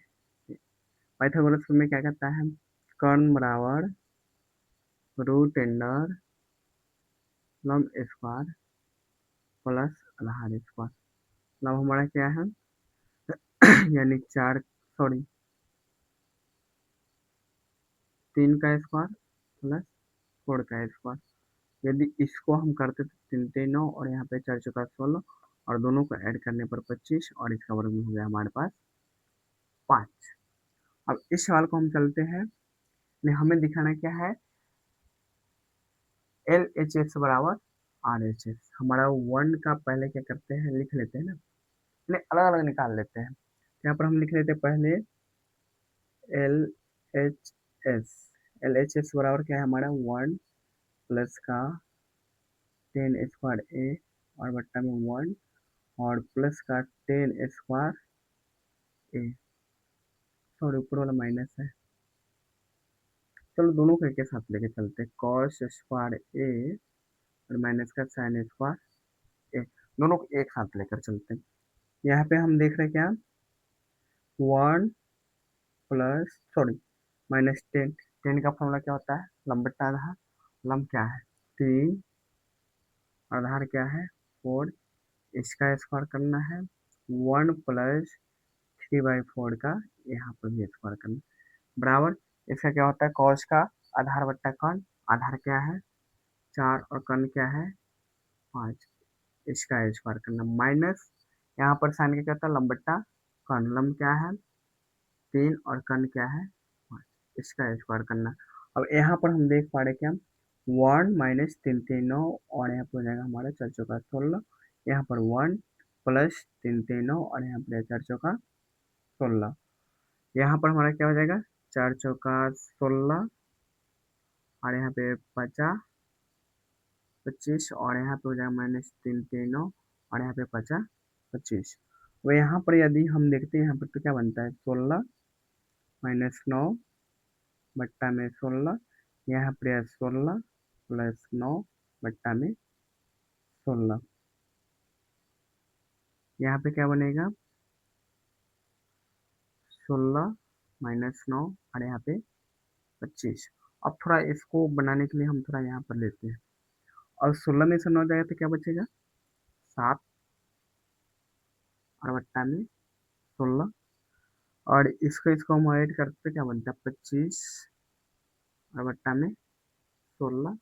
पाइथागोरस प्रमेय क्या कहता है, कर्ण बराबर रूट अंडर लंब स्क्वायर प्लस आधार स्क्वायर। मतलब हमारा क्या है यानी 4, सॉरी 3 का स्क्वायर प्लस 4 का स्क्वायर। यदि इसको हम करते तो 3 3 9 और यहाँ पे 4 चौका 16 और दोनों को ऐड करने पर 25 और इसका वर्ग में हो गया हमारे पास 5। अब इस सवाल को हम चलते हैं, हमें दिखाना क्या है, एल एच एस बराबर आर एच एस। हमारा 1 का पहले क्या करते हैं, लिख लेते हैं ना, अलग अलग निकाल लेते हैं। यहाँ पर हम लिख लेते हैं पहले L H S. L H S बराबर क्या है हमारा, 1 प्लस का 10 स्क्वायर ए और बट्टा में 1 और प्लस का 10 स्क्वायर ए, सॉरी ऊपर वाला माइनस है। चलो दोनों को एक साथ लेके चलते हैं, कॉस स्क्वायर ए और माइनस का साइन स्क्वायर ए, दोनों को एक साथ लेकर चलते हैं। यहाँ पे हम देख रहे हैं क्या, 1 प्लस, सॉरी -10, 10 का फॉर्मूला क्या होता है, लंब बट्टा आधार। लंब क्या है 3, आधार क्या है 4, इसका स्क्वायर करना है 1 प्लस 3/4 का यहाँ पर भी स्क्वायर करना बराबर। इसका क्या होता है, कॉस का आधार बट्टा कर्ण, आधार क्या है 4 और कर्ण क्या है 5, इसका स्क्वायर करना माइनस, यहाँ पर साइन क्या होता है, लंब बट्टा कर्ण, लंब क्या है 3 और कर्ण क्या है 5, इसका स्क्वायर करना। अब यहाँ पर हम देख पा रहे क्या, 1 माइनस 3 3 9 और यहाँ पर हो जाएगा हमारा 4 चौका 16, यहाँ पर 1 प्लस 3 3 9 और यहाँ पर 4 चौका 16, यहाँ पर हमारा क्या हो जाएगा 4 चौका 16 और यहाँ पे 50 25 और यहाँ पे हो जाएगा -3 3 9 और यहाँ पे 50 25। वो यहाँ पर यदि हम देखते हैं यहाँ पर तो क्या बनता है 16 -9 बट्टा में 16, यहाँ पर 16 प्लस 9 बट्टा में 16, यहाँ पे क्या बनेगा 16 माइनस 9 और यहाँ पे 25। अब थोड़ा इसको बनाने के लिए हम थोड़ा यहाँ पर लेते हैं, और 16 में से 9 जाएगा तो क्या बचेगा 7 और बट्टा में 16, और इसको हम ऐड करते तो क्या बनता है 25 और बट्टा में 16,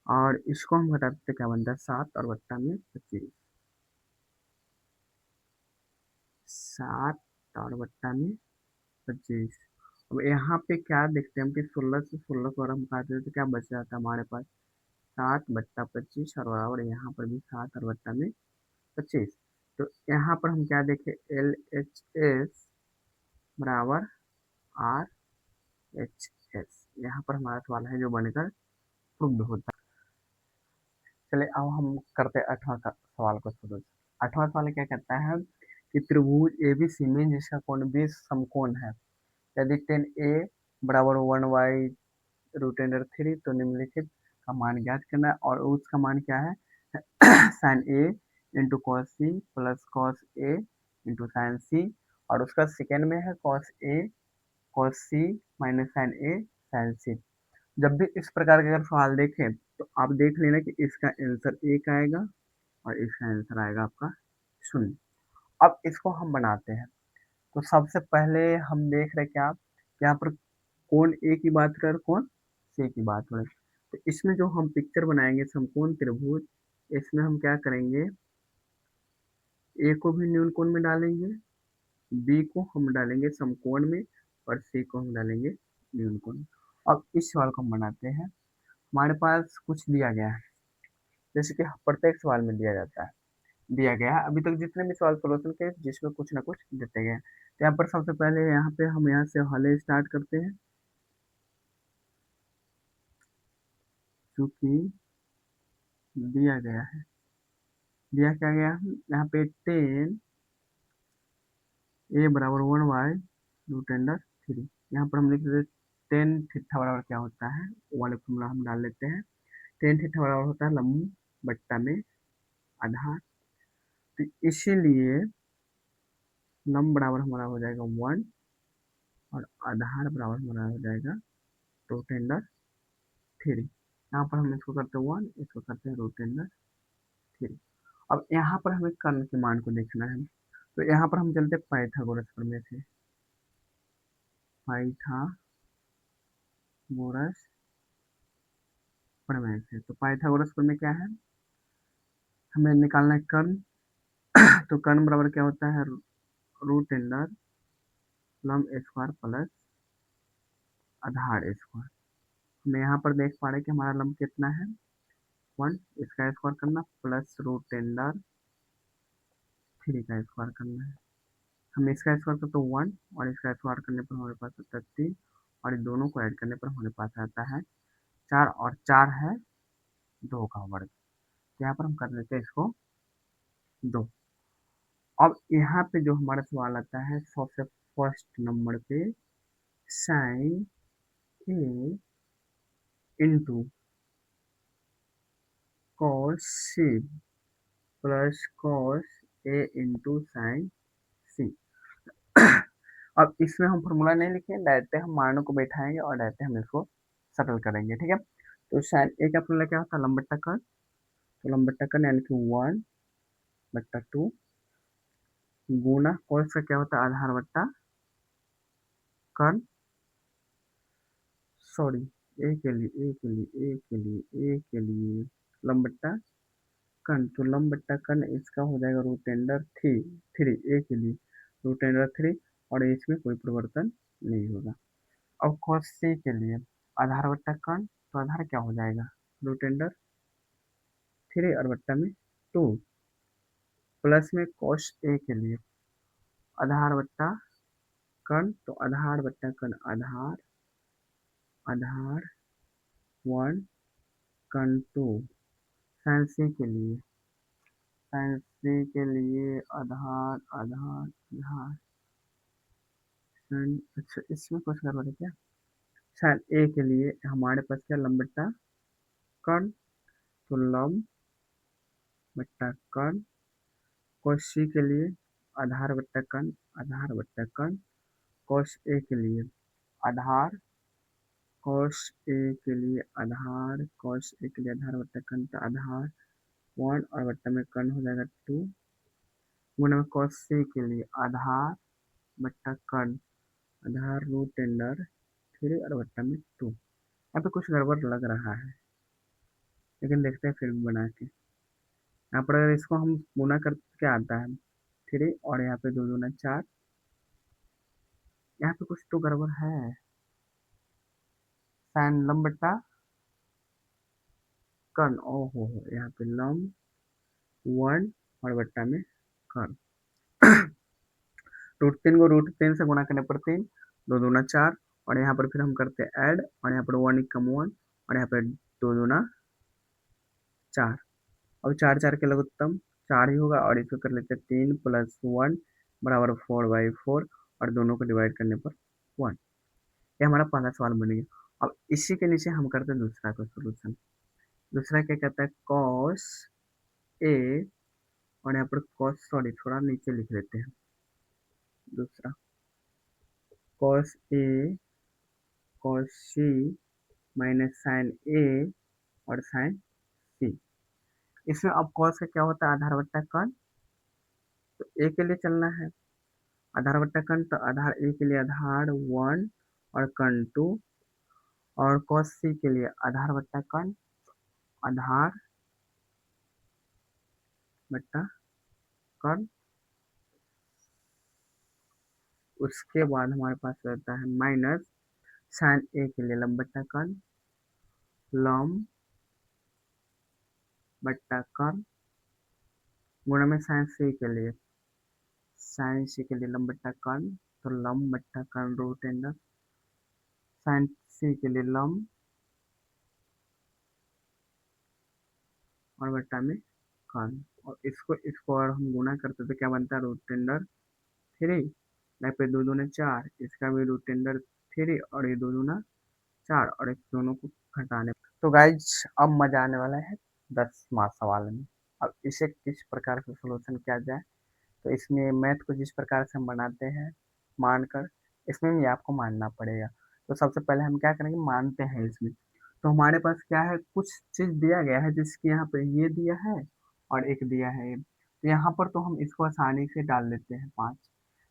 और इसको हम घटाते तो क्या बनता है 7 और बट्टा में 25, 7 और बट्टा में 25। अब यहाँ पे क्या देखते हैं हम कि 16 से 16 को अगर हम काटते हैं तो क्या बच जाता है हमारे पास 7 बट्टा 25, और बराबर यहाँ पर भी 7 और बट्टा में 25। तो यहाँ पर हम क्या देखें LHS बराबर RHS, यहाँ पर हमारा सवाल है जो बनकर प्रूव्ड होता है। चलिए अब हम करते हैं 8वां का सवाल को शुरू। 8वां सवाल क्या कहता है कि त्रिभुज ABC में जिसका कोण 20 समकोण है, यदि tan A बराबर 1/√3 तो निम्नलिखित का मान ज्ञात करना है, और उसका मान क्या है sin A into cos C plus cos A into sine C, और उसका सेकेंड में है cos C minus sine A sine C. जब भी इस प्रकार के अगर सवाल देखें तो आप देख लेना कि इसका आंसर 1 आएगा और इसका आंसर आएगा आपका 0। अब इसको हम बनाते हैं, तो सबसे पहले हम देख रहे क्या कि यहाँ पर कोण ए की बात कर कोण सी की बात हो रही, तो इसमें जो हम पिक्चर बनाएंगे समकोण त्रिभुज, इसमें हम क्या करेंगे ए को भी न्यून कोण में डालेंगे, बी को हम डालेंगे समकोण में, और सी को हम डालेंगे न्यून कोण में। अब इस सवाल को हम बनाते हैं। हमारे पास कुछ दिया गया है, जैसे कि प्रत्येक सवाल में दिया गया है अभी तक जितने भी सवाल सोल्यूशन के जिसमें कुछ ना कुछ देते गए हैं। तो यहाँ पर सबसे पहले यहाँ पे हम यहाँ से हल स्टार्ट करते हैं, चूंकि दिया गया है, दिया क्या गया है यहाँ पे 10 ए बराबर 1/√3। यहाँ पर हम लिख देते 10 थीटा बराबर क्या होता है, वो वाले फॉर्मूला हम डाल लेते हैं। 10 थीटा बराबर होता है लंब बट्टा में आधार, तो इसीलिए लंब बराबर हमारा हो जाएगा 1 और आधार बराबर हमारा हो जाएगा √3। यहाँ पर हम इसको करते हैं 1, इसको करते हैं √3। अब यहाँ पर हमें कर्ण के मान को देखना है, तो यहाँ पर हम चलते हैं पाइथागोरस प्रमेय से। पाइथागोरस प्रमेय से, तो पाइथागोरस प्रमेय क्या है, हमें निकालना है कर्ण। तो कर्ण बराबर क्या होता है √3 लंब स्क्वायर प्लस आधार स्क्वायर। हमें यहाँ पर देख पा रहे हैं कि हमारा लंब कितना है 1, इसका स्क्वायर करना प्लस √3 का स्क्वायर करना है। हम इसका स्क्वायर करते 1 और इसका स्क्वायर करने पर हमारे पास आता है 3, और इन दोनों को ऐड करने पर हमारे पास आता है 4, और 4 है 2 का वर्ग। यहाँ पर हम कर लेते हैं इसको 2। अब यहाँ पे जो हमारा सवाल आता है सबसे फर्स्ट नंबर पे sine A into cos C plus cos A into sine C. अब इसमें हम फॉर्मूला नहीं लिखेंगे, डायरेक्ट हम मानों को बैठाएंगे और डायरेक्ट हम इसको सेटल करेंगे, ठीक है। तो साइन ए का फॉर्मूला क्या होता है लंब बट्टा कर्ण, तो लंब बट्टा कर्ण यानी कि 1/2 गुना कॉस का क्या होता है आधार बट्टा कर्ण, सॉरी ए के लिए लंब बट्टा कर्ण, तो लंब बट्टा कर्ण इसका हो जाएगा √3 ए के लिए √3, और इसमें कोई परिवर्तन नहीं होगा। अब cos c के लिए आधार बट्टा कर्ण, तो आधार क्या हो जाएगा √3 और बट्टा में 2, प्लस में cos a के लिए आधार बट्टा कर्ण, तो आधार बट्टा कर्ण आधार 1 कर्ण 2। साइन c के लिए आधार आधार आधार अच्छा इसमें कुछ गड़बड़ है क्या, साइन ए के लिए हमारे पास क्या लंब बट्टा कर्ण, तो लंब बट्टा कर्ण, कॉस सी के लिए आधार बट्टा कर्ण, आधार बट्टा कर्ण, कॉस ए के लिए आधार, कॉस ए के लिए आधार, कॉस ए के लिए आधार बट्टा कर्ण, तो आधार 1 और बट्टा में कर्ण हो जाएगा 2, गुणा में कॉस सी के लिए आधार बट्टा कर्ण, आधार रूट अंडर 3 और बट्टा में 2। यहाँ पे कुछ गड़बड़ लग रहा है, लेकिन देखते हैं फिर भी बना के। यहाँ पर अगर इसको हम गुना कर क्या आता है 3 और यहाँ पे 2 दूना 4, यहाँ पे कुछ तो गड़बड़ है। साइन लंब बट्टा कर्ण, ओहो यहाँ पे लंब 1 और बट्टा में कर्ण। रूट 3 को रूट 3 से गुना करने पर 3, 2 दूना 4 और यहाँ पर फिर हम करते हैं ऐड और यहाँ पर 1 कम 1 और यहाँ पे 2 दूना 4। अब 4 4 के लघुत्तम 4 ही होगा और इसको कर लेते हैं 3 + 1 बराबर 4/4 और दोनों को डिवाइड करने पर 1। ये हमारा पहला सवाल बन गया। अब इसी के नीचे हम करते हैं दूसरा का सोल्यूशन। दूसरा क्या कहता है कॉस ए और यहाँ पर कॉस, सॉरी थोड़ा नीचे लिख लेते हैं। दूसरा cos A cos C minus sine ए और साइन सी। इसमें अब कॉस का क्या होता है आधार बट्टा कर्ण, तो ए के लिए चलना है आधार बट्टा कर्ण, तो आधार ए के लिए आधार 1 और कर्ण 2 और कॉस सी के लिए आधार बट्टा कर्ण, आधार बट्टा कर्ण। उसके बाद हमारे पास रहता है माइनस साइन ए के लिए लंब बट्टा कर्ण, लंब बट्टा कर्ण, गुणा में साइन सी के लिए, साइन सी के लिए लंब बट्टा कर्ण, तो लंब बट्टा कर्ण रूट अंडर साइन सी के लिए लंब और बट्टा में कर्ण, और इसको और हम गुना करते तो क्या बनता है रूट अंडर 3, यहाँ पे 2 दूना 4, इसका भी रूट अंडर 3 और ये 2 दूना 4 और इस दोनों को घटाने। तो गाइज अब मजा आने वाला है 10वां सवाल में। अब इसे किस प्रकार से सोल्यूशन किया जाए, तो इसमें मैथ को जिस प्रकार से हम बनाते हैं मानकर, इसमें भी आपको मानना पड़ेगा। तो सबसे पहले हम क्या करेंगे मानते हैं इसमें। तो हमारे पास क्या है कुछ चीज दिया गया है, जिसके यहाँ पे ये दिया है और एक दिया है ये, तो यहाँ पर तो हम इसको आसानी से डाल लेते हैं 5।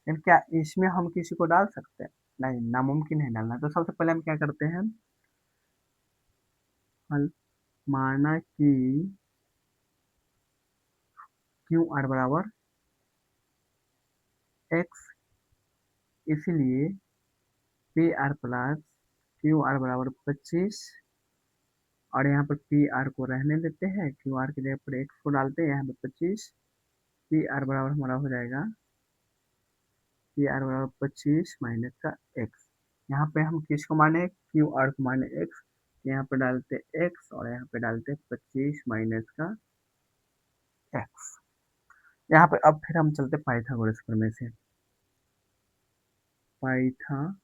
लेकिन क्या इसमें हम किसी को डाल सकते हैं, नहीं, नामुमकिन है डालना। तो सबसे पहले हम क्या करते हैं, हल माना कि क्यू आर बराबर एक्स, इसलिए P R plus Q R बराबर 25 और यहाँ पर पी आर को रहने देते हैं, क्यू आर की जगह पर एक्स को डालते हैं यहाँ पे 25, पी आर बराबर हमारा हो जाएगा पी आर बराबर 25 माइनस का एक्स। यहाँ पे हम किसको माने क्यू आर को माने एक्स, यहाँ पे डालते एक्स और यहाँ पे डालते 25 माइनस का एक्स। यहाँ पे अब फिर हम चलते पाइथागोरस प्रमेय से, पाइथागोरस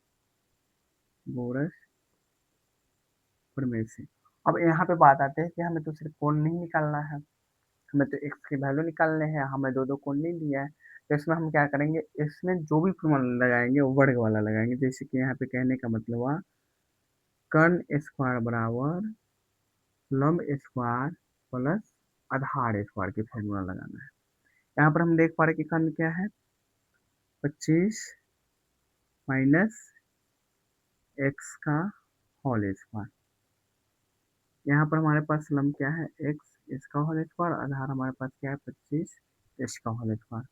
प्रमेय से। अब यहाँ पे बात आते हैं कि हमें तो सिर्फ कोण नहीं निकालना है, हमें तो एक्स की वैल्यू निकालने हैं, हमें दो दो कोण नहीं दिया है। तो इसमें हम क्या करेंगे, इसमें जो भी फॉर्मूला लगाएंगे वो वर्ग वाला लगाएंगे। जैसे कि यहाँ पे कहने का मतलब हुआ कर्ण स्क्वायर बराबर लंब स्क्वायर प्लस आधार स्क्वायर की फॉर्मूला लगाना है। यहाँ पर हम देख पा रहे कि कर्ण क्या है 25 माइनस एक्स का होल स्क्वायर। यहाँ पर हमारे पास लंब क्या है एक्स, इसका होल स्क्वायर, आधार हमारे पास क्या है 25 इसका होल स्क्वायर।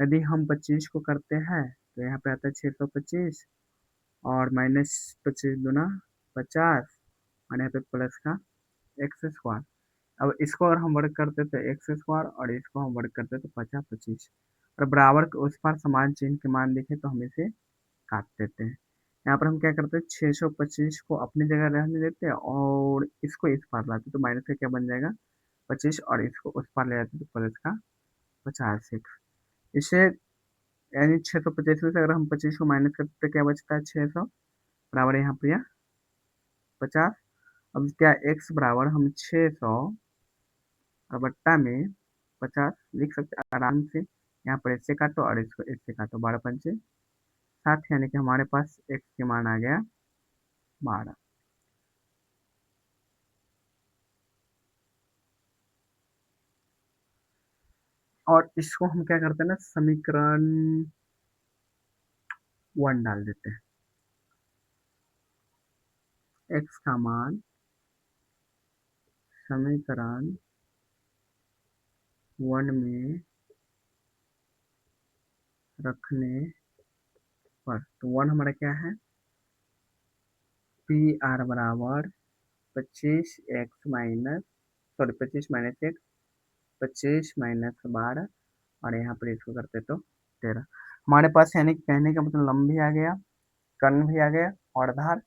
यदि हम 25 को करते हैं तो यहाँ पे आता है 625 और माइनस 25 दूना 50 और यहाँ पे प्लस का एक्स स्क्वायर। अब इसको अगर हम वर्ग करते तो एक्स स्क्वायर और इसको हम वर्ग करते तो 50 25 और बराबर के उस पार समान चिन्ह के मान दिखे तो हम इसे काट देते हैं। यहाँ पर हम क्या करते हैं 625 को अपनी जगह रहने देते हैं और इसको इस पार लाते तो माइनस का क्या बन जाएगा 25 और इसको उस पार ले जाते तो प्लस का 50 इसे, यानी 625 में से अगर हम 25 को माइनस करते तो क्या बचता है 600 बराबर यहाँ पे 50। अब क्या एक्स बराबर हम 600 और बट्टा में 50 लिख सकते हैं आराम से। यहाँ पर इससे काटो और इसको इससे काटो, 12 पंचे 60, यानी कि हमारे पास x के मान आ गया 12। और इसको हम क्या करते हैं ना, समीकरण 1 डाल देते हैं। x का मान समीकरण 1 में रखने पर, तो 1 हमारा क्या है, पी आर बराबर 25 माइनस 12, और यहाँ पर इसको करते तो 13 हमारे पास, यानी कि कहने का मतलब लंब भी आ गया, कर्ण भी आ गया और आधार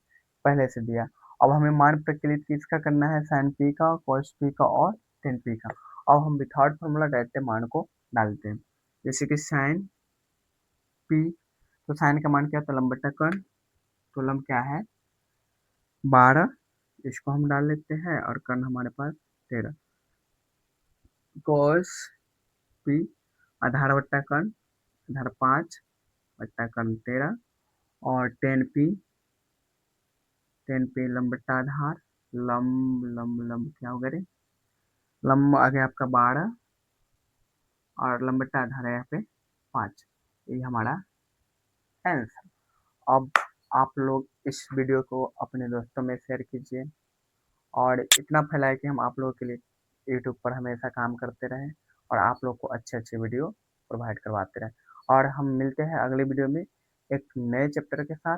पहले से दिया। अब हमें मान प्रचलित किसका करना है, साइन पी का, कॉस पी का और टेन पी का। अब हम विथआउट फॉर्मूला डायरेक्ट मान को डालते हैं, जैसे कि साइन पी, तो साइन का मान क्या होता है, लंब बटा कर्ण, तो लंब क्या है 12, इसको हम डाल लेते हैं, और कर्ण हमारे पास 13, कॉस पी आधार बट्टा कर्ण, आधार 5 बट्टा कर्ण 13, और टेन पी लंब बट्टा आधार, लंब लंब लंब क्या हो गया रे, लंब आ गया आपका 12 और लंब बट्टा आधार है यहाँ पे 5, ये हमारा आंसर। अब आप लोग इस वीडियो को अपने दोस्तों में शेयर कीजिए और इतना फैलाए कि हम आप लोगों के लिए यूट्यूब पर हमेशा काम करते रहें और आप लोग को अच्छे अच्छे वीडियो प्रोवाइड करवाते रहें। और हम मिलते हैं अगले वीडियो में एक नए चैप्टर के साथ।